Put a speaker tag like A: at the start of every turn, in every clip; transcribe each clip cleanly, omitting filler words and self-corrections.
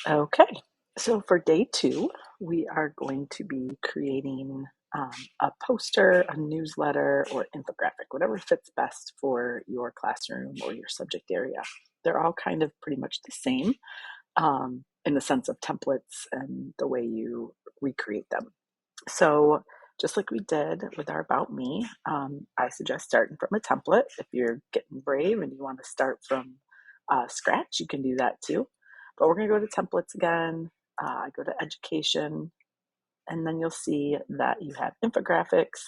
A: Okay, so for day two, we are going to be creating a poster, a newsletter, or infographic, whatever fits best for your classroom or your subject area. They're all kind of pretty much the same in the sense of templates and the way you recreate them. So, just like we did with our About Me, I suggest starting from a template. If you're getting brave and you want to start from scratch, you can do that too. But we're going to go to templates again. I go to education, and then you'll see that you have infographics,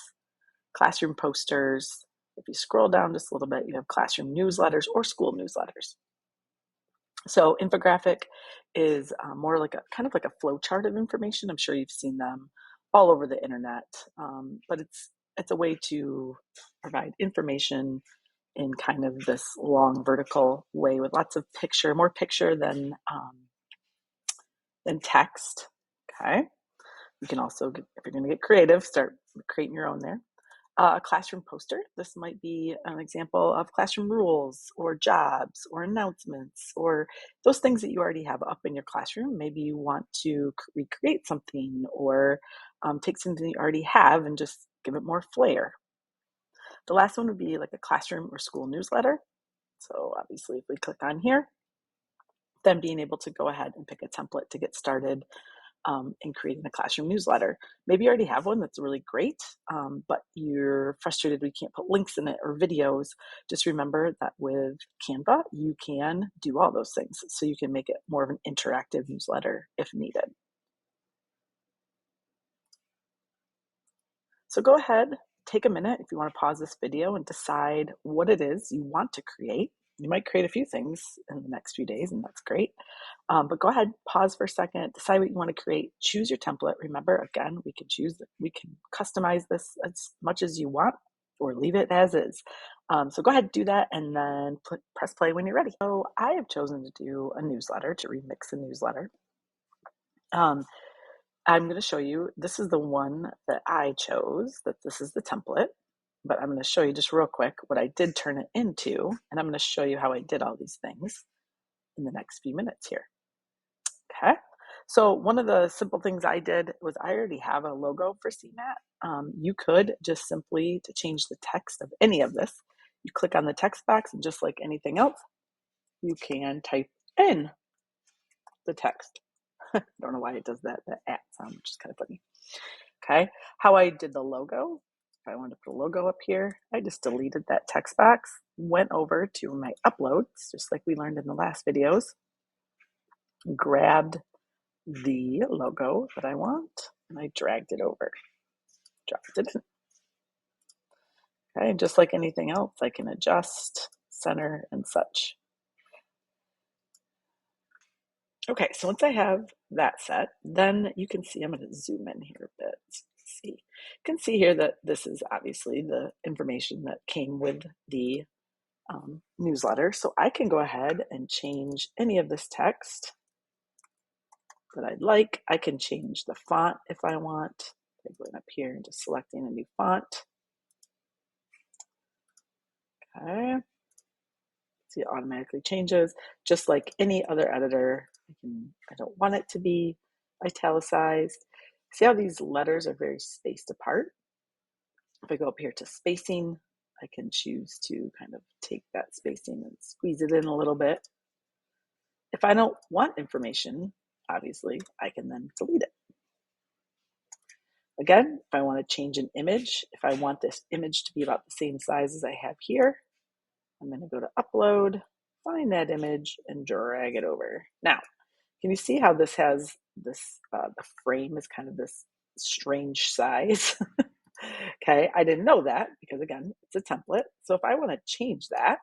A: classroom posters. If you scroll down just a little bit, you have classroom newsletters or school newsletters. So infographic is more like a kind of like a flow chart of information. I'm sure you've seen them all over the internet, but it's a way to provide information in kind of this long vertical way with lots of picture, more picture than text. Okay, you can also, if you're going to get creative, start creating your own there. A classroom poster. This might be an example of classroom rules or jobs or announcements or those things that you already have up in your classroom. Maybe you want to recreate something or take something you already have and just give it more flair. The last one would be like a classroom or school newsletter. So obviously if we click on here, then being able to go ahead and pick a template to get started in creating a classroom newsletter. Maybe you already have one that's really great, but you're frustrated we can't put links in it or videos. Just remember that with Canva, you can do all those things. So you can make it more of an interactive newsletter if needed. So go ahead, take a minute if you want to pause this video and decide what it is you want to create. You might create a few things in the next few days, and that's great. But go ahead, pause for a second, decide what you want to create, choose your template. Remember, again, we can customize this as much as you want or leave it as is. So go ahead, do that, and then press play when you're ready. So I have chosen to do a newsletter, to remix a newsletter. I'm going to show you, this is the one that I chose, that this is the template, but I'm going to show you just real quick what I did turn it into, and I'm going to show you how I did all these things in the next few minutes here. Okay, so one of the simple things I did was I already have a logo for CMAT. You could just simply, to change the text of any of this, you click on the text box, and just like anything else, you can type in the text. I don't know why it does that at sound, which is kind of funny. Okay, how I did the logo, if I wanted to put a logo up here, I just deleted that text box, went over to my uploads, just like we learned in the last videos, grabbed the logo that I want, and I dragged it over, dropped it in. Okay, just like anything else, I can adjust, center, and such. Okay, so once I have that set, then you can see, I'm going to zoom in here a bit. You can see here that this is obviously the information that came with the newsletter. So I can go ahead and change any of this text that I'd like. I can change the font if I want. I'm going up here and just selecting a new font. Okay. See, it automatically changes, just like any other editor. I don't want it to be italicized. See how these letters are very spaced apart? If I go up here to spacing, I can choose to kind of take that spacing and squeeze it in a little bit. If I don't want information, obviously, I can then delete it. Again, if I want to change an image, if I want this image to be about the same size as I have here, I'm going to go to upload, find that image, and drag it over. Now, can you see how this has this, the frame is kind of this strange size? Okay, I didn't know that because again, it's a template. So if I want to change that,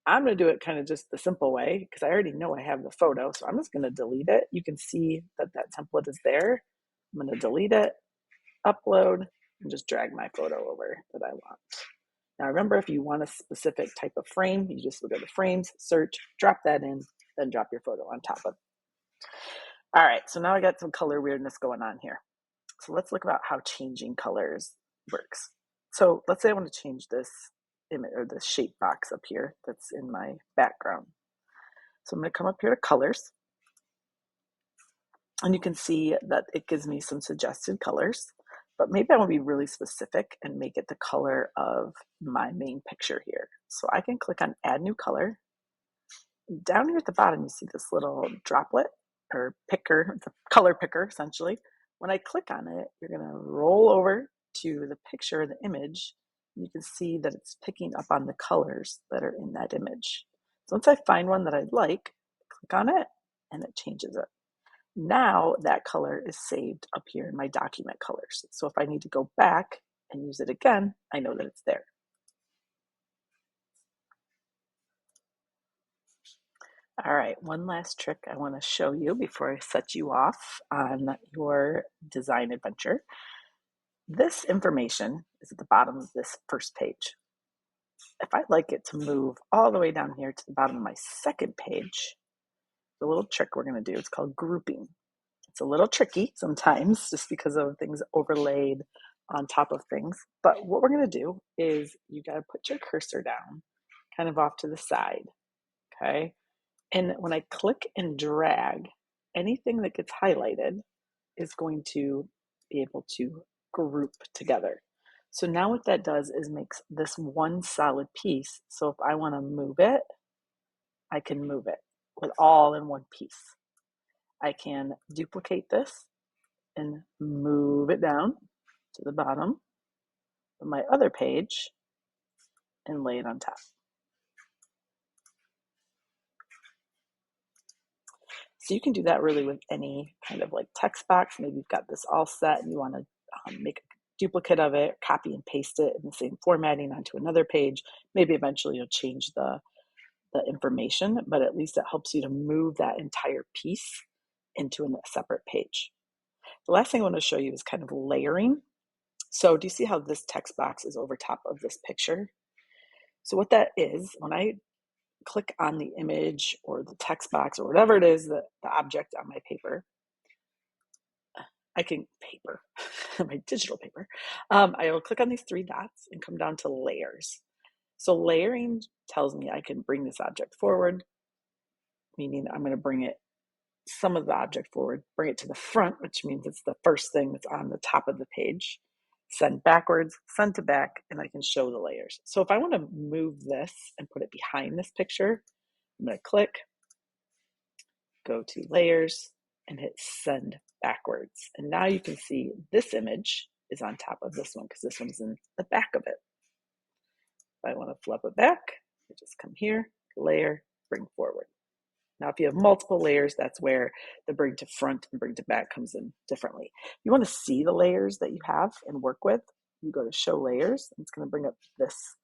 A: I'm going to do it kind of just the simple way because I already know I have the photo. So I'm just going to delete it. You can see that that template is there. I'm going to delete it, upload, and just drag my photo over that I want. Now remember, if you want a specific type of frame, you just look at the frames, search, drop that in, then drop your photo on top of it. All right, so now I got some color weirdness going on here. So let's look about how changing colors works. So let's say I want to change this image or this shape box up here that's in my background. So I'm going to come up here to colors. And you can see that it gives me some suggested colors, but maybe I want to be really specific and make it the color of my main picture here. So I can click on add new color. Down here at the bottom, you see this little droplet or picker, it's a color picker essentially. When I click on it, you're going to roll over to the picture, the image. You can see that it's picking up on the colors that are in that image. So once I find one that I like, click on it and it changes it. Now that color is saved up here in my document colors. So if I need to go back and use it again, I know that it's there. All right, one last trick I want to show you before I set you off on your design adventure. This information is at the bottom of this first page. If I'd like it to move all the way down here to the bottom of my second page, the little trick we're going to do is called grouping. It's a little tricky sometimes just because of things overlaid on top of things. But what we're going to do is you got to put your cursor down kind of off to the side. Okay. And when I click and drag, anything that gets highlighted is going to be able to group together. So now what that does is makes this one solid piece. So if I want to move it, I can move it with all in one piece. I can duplicate this and move it down to the bottom of my other page and lay it on top. So you can do that really with any kind of like text box. Maybe you've got this all set and you want to make a duplicate of it, copy and paste it in the same formatting onto another page. Maybe eventually you'll change the information, but at least it helps you to move that entire piece into a separate page. The last thing I want to show you is kind of layering. So do you see how this text box is over top of this picture? So what that is, when I click on the image or the text box or whatever it is, the object on my paper, my digital paper, I will click on these three dots and come down to layers. So layering tells me I can bring this object forward, meaning I'm going to bring it some of the object forward, bring it to the front, which means it's the first thing that's on the top of the page, send backwards, send to back, and I can show the layers. So if I want to move this and put it behind this picture, I'm going to click, go to layers, and hit send backwards. And now you can see this image is on top of this one because this one's in the back of it. If I want to flip it back, I just come here, layer, bring forward. Now, if you have multiple layers, that's where the bring to front and bring to back comes in differently. You want to see the layers that you have and work with. You go to show layers, and it's going to bring up this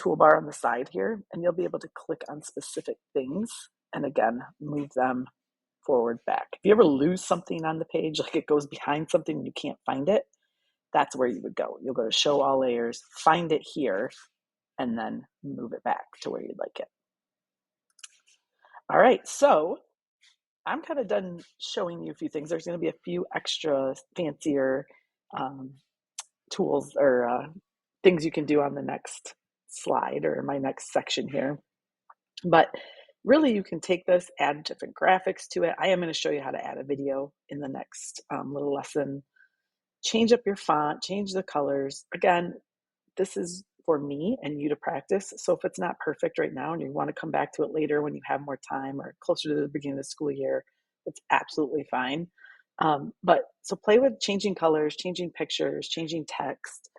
A: toolbar on the side here, and you'll be able to click on specific things and again, move them forward, back. If you ever lose something on the page, like it goes behind something and you can't find it, that's where you would go. You'll go to show all layers, find it here, and then move it back to where you'd like it. All right, so I'm kind of done showing you a few things. There's going to be a few extra fancier tools or things you can do on the next slide or my next section here. But really, you can take this, add different graphics to it. I am going to show you how to add a video in the next little lesson. Change up your font, change the colors. Again, this is for me and you to practice. So if it's not perfect right now and you want to come back to it later when you have more time or closer to the beginning of the school year, it's absolutely fine. But so play with changing colors, changing pictures, changing text,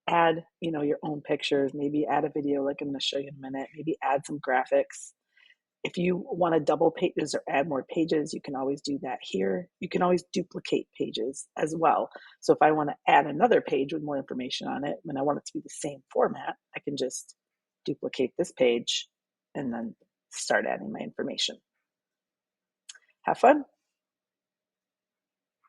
A: add, your own pictures, maybe add a video like I'm going to show you in a minute, maybe add some graphics. If you want to double pages or add more pages, you can always do that here. You can always duplicate pages as well. So if I want to add another page with more information on it, and I want it to be the same format, I can just duplicate this page and then start adding my information. Have fun.